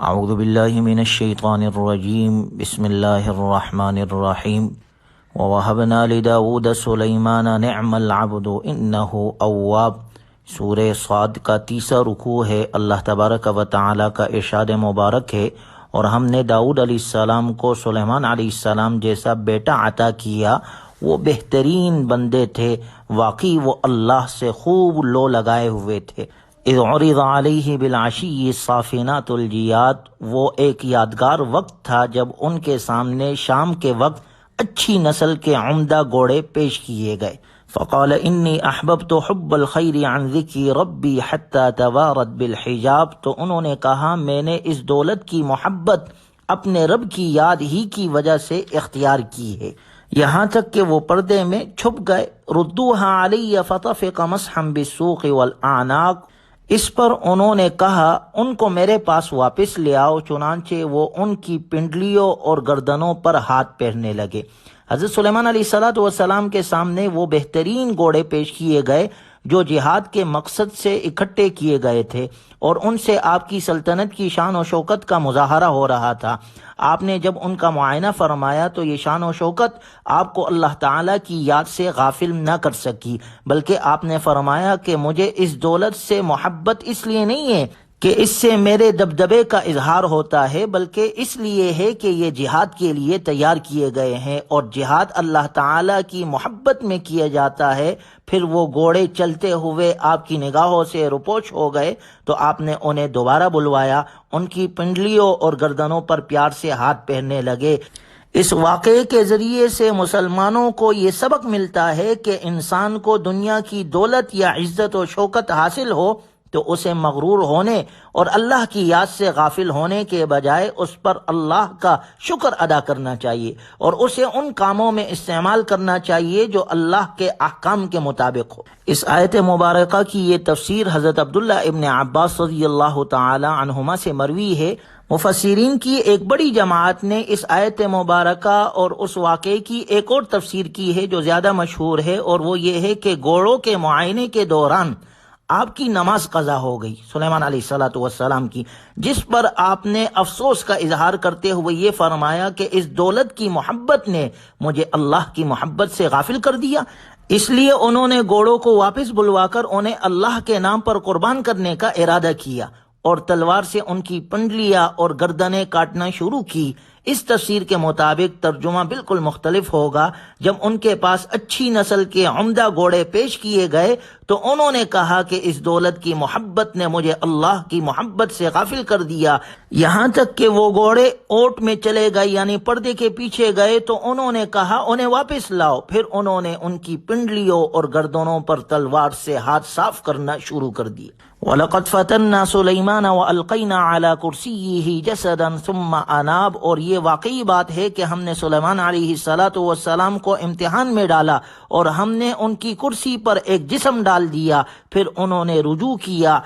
اعوذ باللہ من الشیطان الرجیم بسم اللہ الرحمن الرحیم ووہبنا لداود سلیمان نعم العبد انہ اواب۔ سورہ صاد کا تیسرا رکوع ہے۔ اللہ تبارک و تعالی کا ارشاد مبارک ہے، اور ہم نے داؤد علیہ السلام کو سلیمان علیہ السلام جیسا بیٹا عطا کیا۔ وہ بہترین بندے تھے، واقعی وہ اللہ سے خوب لو لگائے ہوئے تھے۔ اذ عرض علیہ بالعشی الصافنات الجیاد، وہ ایک یادگار وقت تھا جب ان کے سامنے شام کے وقت اچھی نسل کے عمدہ گھوڑے پیش کیے گئے۔ فقال انی احببت حب الخیر عن ذکر ربی حتی توارت بالحجاب، تو انہوں نے کہا میں نے اس دولت کی محبت اپنے رب کی یاد ہی کی وجہ سے اختیار کی ہے، یہاں تک کہ وہ پردے میں چھپ گئے۔ ردوها علی فطفق مسحا بالسوق والاعناق، اس پر انہوں نے کہا ان کو میرے پاس واپس لے آؤ، چنانچہ وہ ان کی پنڈلیوں اور گردنوں پر ہاتھ پھیرنے لگے۔ حضرت سلیمان علیہ السلام کے سامنے وہ بہترین گھوڑے پیش کیے گئے جو جہاد کے مقصد سے اکٹھے کیے گئے تھے، اور ان سے آپ کی سلطنت کی شان و شوکت کا مظاہرہ ہو رہا تھا۔ آپ نے جب ان کا معائنہ فرمایا تو یہ شان و شوکت آپ کو اللہ تعالیٰ کی یاد سے غافل نہ کر سکی، بلکہ آپ نے فرمایا کہ مجھے اس دولت سے محبت اس لیے نہیں ہے کہ اس سے میرے دبدبے کا اظہار ہوتا ہے، بلکہ اس لیے ہے کہ یہ جہاد کے لیے تیار کیے گئے ہیں، اور جہاد اللہ تعالیٰ کی محبت میں کیا جاتا ہے۔ پھر وہ گھوڑے چلتے ہوئے آپ کی نگاہوں سے روپوش ہو گئے تو آپ نے انہیں دوبارہ بلوایا، ان کی پنڈلیوں اور گردنوں پر پیار سے ہاتھ پھیرنے لگے۔ اس واقعے کے ذریعے سے مسلمانوں کو یہ سبق ملتا ہے کہ انسان کو دنیا کی دولت یا عزت و شوکت حاصل ہو تو اسے مغرور ہونے اور اللہ کی یاد سے غافل ہونے کے بجائے اس پر اللہ کا شکر ادا کرنا چاہیے، اور اسے ان کاموں میں استعمال کرنا چاہیے جو اللہ کے احکام کے مطابق ہو۔ اس آیت مبارکہ کی یہ تفسیر حضرت عبداللہ ابن عباس رضی اللہ تعالی عنہما سے مروی ہے۔ مفسرین کی ایک بڑی جماعت نے اس آیت مبارکہ اور اس واقعے کی ایک اور تفسیر کی ہے جو زیادہ مشہور ہے، اور وہ یہ ہے کہ گھوڑوں کے معائنے کے دوران آپ کی نماز قضا ہو گئی، سلیمان علیہ السلام کی، جس پر آپ نے افسوس کا اظہار کرتے ہوئے یہ فرمایا کہ اس دولت کی محبت نے مجھے اللہ کی محبت سے غافل کر دیا۔ اس لیے انہوں نے گھوڑوں کو واپس بلوا کر انہیں اللہ کے نام پر قربان کرنے کا ارادہ کیا، اور تلوار سے ان کی پنڈلیاں اور گردنیں کاٹنا شروع کی۔ اس تفسیر کے مطابق ترجمہ بالکل مختلف ہوگا۔ جب ان کے پاس اچھی نسل کے عمدہ گھوڑے پیش کیے گئے تو انہوں نے کہا کہ اس دولت کی محبت نے مجھے اللہ کی محبت سے غافل کر دیا، یہاں تک کہ وہ گھوڑے اوٹ میں چلے گئے، یعنی پردے کے پیچھے گئے، تو انہوں نے کہا انہیں واپس لاؤ۔ پھر انہوں نے ان کی پنڈلیوں اور گردنوں پر تلوار سے ہاتھ صاف کرنا شروع کر دیے۔ وَلَقَدْ فَتَنَّا سُلَيْمَانَ وَأَلْقَيْنَا عَلَى كُرْسِيِّهِ جَسَدًا ثُمَّ أَنَابَ، اور یہ واقعی بات ہے کہ ہم نے سلیمان علیہ السلام کو امتحان میں ڈالا، اور ہم نے ان کی کرسی پر ایک جسم ڈال دیا، پھر انہوں نے رجوع کیا۔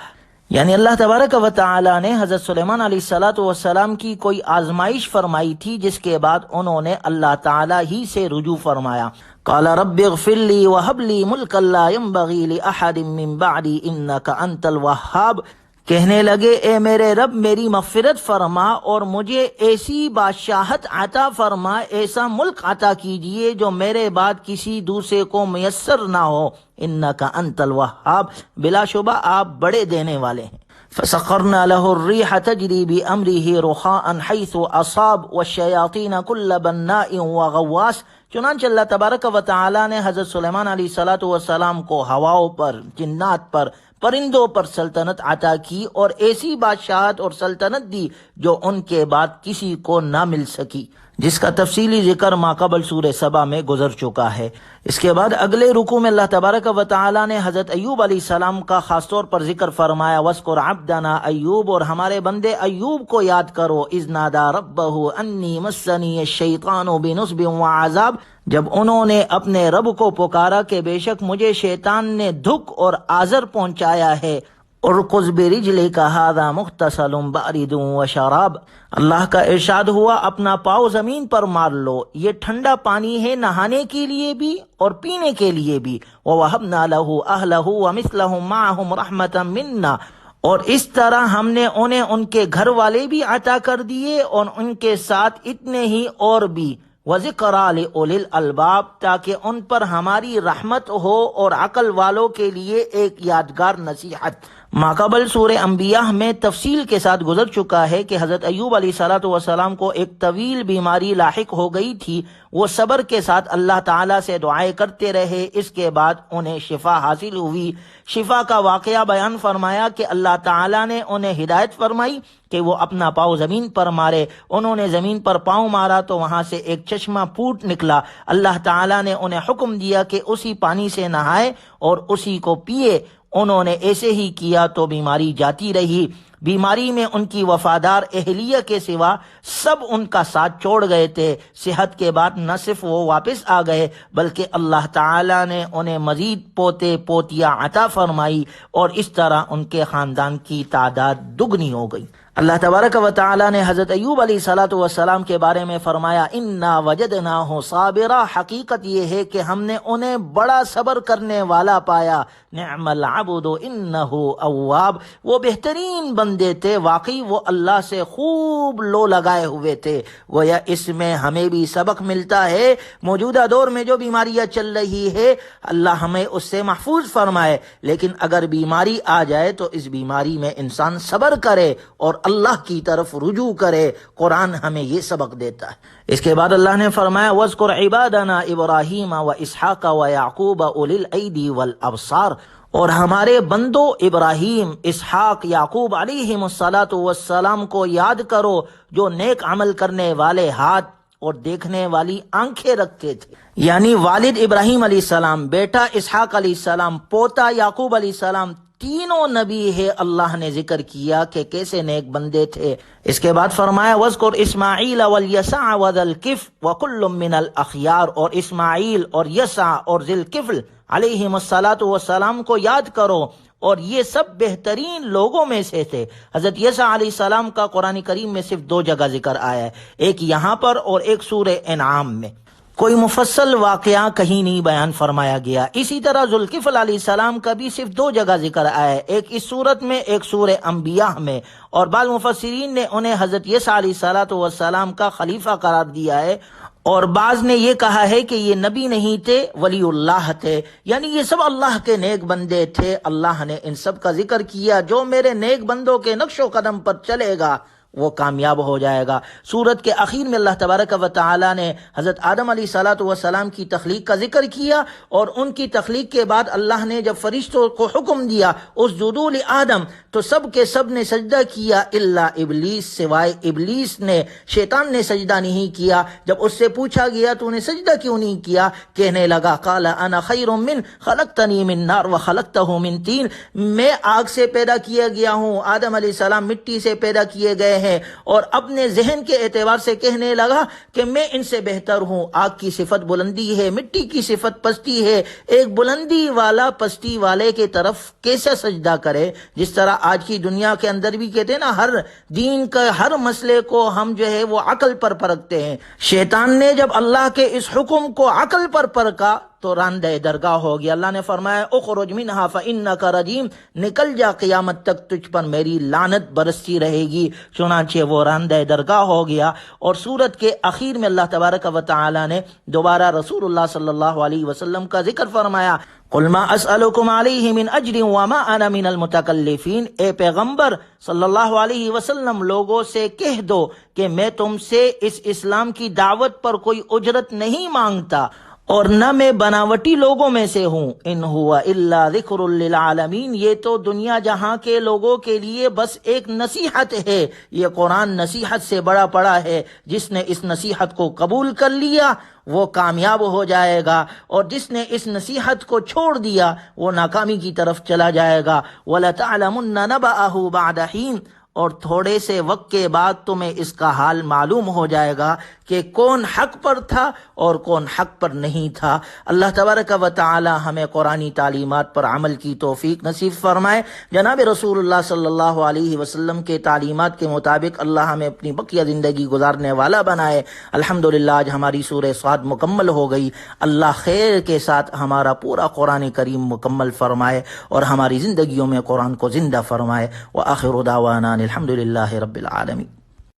یعنی اللہ تبارک و تعالی نے حضرت سلیمان علیہ السلام کی کوئی آزمائش فرمائی تھی، جس کے بعد انہوں نے اللہ تعالی ہی سے رجوع فرمایا۔ قال رب اغفر لی وہب لی ملکا لا ينبغی لأحد من بعدی انک انت الوہاب، کہنے لگے اے میرے رب میری مغفرت فرما اور مجھے ایسی بادشاہت عطا فرما، ایسا ملک عطا کیجئے جو میرے بعد کسی دوسرے کو میسر نہ ہو، انک انت الوہاب، بلا شبہ آپ بڑے دینے والے ہیں۔ فسخرنا له الريح تجري بأمره رخاء حيث أصاب والشياطين كل بناء وغواص، چنانچہ اللہ تبارک و تعالی نے حضرت سلیمان علیہ السلام کو ہواؤں پر، جنات پر، پرندوں پر سلطنت عطا کی، اور ایسی بادشاہت اور سلطنت دی جو ان کے بعد کسی کو نہ مل سکی، جس کا تفصیلی ذکر ماقبل سورہ سبا میں گزر چکا ہے۔ اس کے بعد اگلے رکوع میں اللہ تبارک و تعالی نے حضرت ایوب علیہ السلام کا خاص طور پر ذکر فرمایا، وَاذْكُرْ عَبْدَنَا ایوب، اور ہمارے بندے ایوب کو یاد کرو، اِذْ نَادَىٰ رَبَّهُ أَنِّي مَسَّنِيَ الشَّيْطَانُ بِنُصْبٍ وَعَذَابٍ، جب انہوں نے اپنے رب کو پکارا کہ بے شک مجھے شیطان نے دھک اور آزر پہنچایا ہے۔ ارکض برجلک ھذا مغتسل بارد وشراب، اللہ کا ارشاد ہوا اپنا پاؤں زمین پر مار لو، یہ ٹھنڈا پانی ہے نہانے کے لیے بھی اور پینے کے لیے بھی۔ وَوَهَبْنَا لَهُ أَهْلَهُ وَمِثْلَهُمْ مَعَهُمْ رَحْمَةً مِنَّا، اور اس طرح ہم نے انہیں ان کے گھر والے بھی عطا کر دیے اور ان کے ساتھ اتنے ہی اور بھی، وَذِكْرَىٰ لِأُولِي الْأَلْبَابِ، تاکہ ان پر ہماری رحمت ہو اور عقل والوں کے لیے ایک یادگار نصیحت۔ ماقبل سورہ انبیاء میں تفصیل کے ساتھ گزر چکا ہے کہ حضرت ایوب علیہ السلام کو ایک طویل بیماری لاحق ہو گئی تھی۔ وہ صبر کے ساتھ اللہ تعالیٰ سے دعائیں کرتے رہے، اس کے بعد انہیں شفا حاصل ہوئی۔ شفا کا واقعہ بیان فرمایا کہ اللہ تعالیٰ نے انہیں ہدایت فرمائی کہ وہ اپنا پاؤں زمین پر مارے۔ انہوں نے زمین پر پاؤں مارا تو وہاں سے ایک چشمہ پھوٹ نکلا۔ اللہ تعالیٰ نے انہیں حکم دیا کہ اسی پانی سے نہائے اور اسی کو پیے۔ انہوں نے ایسے ہی کیا تو بیماری جاتی رہی۔ بیماری میں ان کی وفادار اہلیہ کے سوا سب ان کا ساتھ چھوڑ گئے تھے۔ صحت کے بعد نہ صرف وہ واپس آ گئے بلکہ اللہ تعالیٰ نے انہیں مزید پوتے پوتیاں عطا فرمائی اور اس طرح ان کے خاندان کی تعداد دگنی ہو گئی۔ اللہ تبارک و تعالیٰ نے حضرت ایوب علیہ السلام کے بارے میں فرمایا، انا وجدناہ صابرا، حقیقت یہ ہے کہ ہم نے انہیں بڑا صبر کرنے والا پایا۔ نعم العبد انہ اواب، وہ بہترین بندے تھے، واقعی وہ اللہ سے خوب لو لگائے ہوئے تھے۔ گویا اس میں ہمیں بھی سبق ملتا ہے، موجودہ دور میں جو بیماریاں چل رہی ہے اللہ ہمیں اس سے محفوظ فرمائے، لیکن اگر بیماری آ جائے تو اس بیماری میں انسان صبر کرے اور اللہ کی طرف رجوع کرے۔ قرآن ہمیں یہ سبق دیتا ہے۔ اس کے بعد اللہ نے فرمایا، وَاذْكُرْ عِبَادَنَا إِبْرَاهِيمَ وَإِسْحَاقَ وَيَعْقُوبَ أُولِي الْأَيْدِي وَالْأَبْصَارِ، اور ہمارے بندوں ابراہیم، اسحاق، یعقوب علیہم السلام کو یاد کرو جو نیک عمل کرنے والے ہاتھ اور دیکھنے والی آنکھیں رکھتے تھے۔ یعنی والد ابراہیم علیہ السلام، بیٹا اسحاق علیہ السلام، پوتا یعقوب علیہ السلام، تینوں نبی ہے اللہ نے ذکر کیا کہ کیسے نیک بندے تھے۔ اس کے بعد فرمایا، وَاذْكُرْ إِسْمَاعِيلَ وَالْيَسَعَ وَذَا الْكِفْلِ وَكُلٌّ مِّنَ الْأَخْيَارِ، اور اسماعیل اور یسع اور ذی الکفل علیہم السلام کو یاد کرو، اور یہ سب بہترین لوگوں میں سے تھے۔ حضرت یسع علیہ السلام کا قرآن کریم میں صرف 2 جگہ ذکر آیا ہے، ایک یہاں پر اور ایک سورہ انعام میں، کوئی مفصل واقعہ کہیں نہیں بیان فرمایا گیا۔ اسی طرح ذوالکفل علیہ السلام کا بھی صرف 2 جگہ ذکر آیا ہے، ایک اس صورت میں، ایک سورہ انبیاء میں، اور بعض مفسرین نے انہیں حضرت یسع علیہ السلام کا خلیفہ قرار دیا ہے، اور بعض نے یہ کہا ہے کہ یہ نبی نہیں تھے، ولی اللہ تھے، یعنی یہ سب اللہ کے نیک بندے تھے۔ اللہ نے ان سب کا ذکر کیا، جو میرے نیک بندوں کے نقش و قدم پر چلے گا وہ کامیاب ہو جائے گا۔ سورت کے آخر میں اللہ تبارک و تعالی نے حضرت آدم علیہ السلام کی تخلیق کا ذکر کیا، اور ان کی تخلیق کے بعد اللہ نے جب فرشتوں کو حکم دیا اسجدوا لآدم، تو سب کے سب نے سجدہ کیا الا ابلیس، سوائے ابلیس نے، شیطان نے سجدہ نہیں کیا۔ جب اس سے پوچھا گیا تو نے سجدہ کیوں نہیں کیا، کہنے لگا قال انا خیر من خلقتنی من نار وخلقتہ من طین، میں آگ سے پیدا کیا گیا ہوں، آدم علیہ السلام مٹی سے پیدا کیے گئے ہیں، اور اپنے ذہن کے اعتبار سے کہنے لگا کہ میں ان سے بہتر ہوں۔ آگ کی صفت بلندی ہے، مٹی کی صفت پستی ہے، ایک بلندی والا پستی والے کے طرف کیسے سجدہ کرے؟ جس طرح آج کی دنیا کے اندر بھی کہتے ہیں نا، ہر دین کا ہر مسئلے کو ہم جو ہے وہ عقل پر پرکھتے ہیں۔ شیطان نے جب اللہ کے اس حکم کو عقل پر پرکھا تو راندہ درگاہ ہو گیا۔ اللہ نے فرمایا اخرج منہا فإنک رجیم، نکل جا، قیامت تک تجھ پر میری لعنت برستی رہے گی۔ چنانچہ وہ راندہ درگاہ ہو گیا۔ اور سورت کے اخیر میں اللہ تبارک و تعالی نے دوبارہ رسول اللہ صلی اللہ علیہ وسلم کا ذکر فرمایا، قل ما اسألکم علیہ من اجر وما انا من المتکلفین، اے پیغمبر صلی اللہ علیہ وسلم لوگوں سے کہہ دو کہ میں تم سے اس اسلام کی دعوت پر کوئی اجرت نہیں مانگتا اور نہ میں بناوٹی لوگوں میں سے ہوں۔ ان ہوا الا ذکر للعالمین، یہ تو دنیا جہاں کے لوگوں کے لیے بس ایک نصیحت ہے۔ یہ قرآن نصیحت سے بڑا پڑا ہے۔ جس نے اس نصیحت کو قبول کر لیا وہ کامیاب ہو جائے گا، اور جس نے اس نصیحت کو چھوڑ دیا وہ ناکامی کی طرف چلا جائے گا۔ وَلَتَعْلَمُنَّ نَبَأَهُ بَعْدَ حِينٍ، اور تھوڑے سے وقت کے بعد تمہیں اس کا حال معلوم ہو جائے گا کہ کون حق پر تھا اور کون حق پر نہیں تھا۔ اللہ تبارک و تعالی ہمیں قرآنی تعلیمات پر عمل کی توفیق نصیب فرمائے۔ جناب رسول اللہ صلی اللہ علیہ وسلم کے تعلیمات کے مطابق اللہ ہمیں اپنی بقیہ زندگی گزارنے والا بنائے۔ الحمدللہ آج ہماری سورہ صاد مکمل ہو گئی۔ اللہ خیر کے ساتھ ہمارا پورا قرآن کریم مکمل فرمائے اور ہماری زندگیوں میں قرآن کو زندہ فرمائے۔ وآخر دعوانا الحمدللہ رب العالمین۔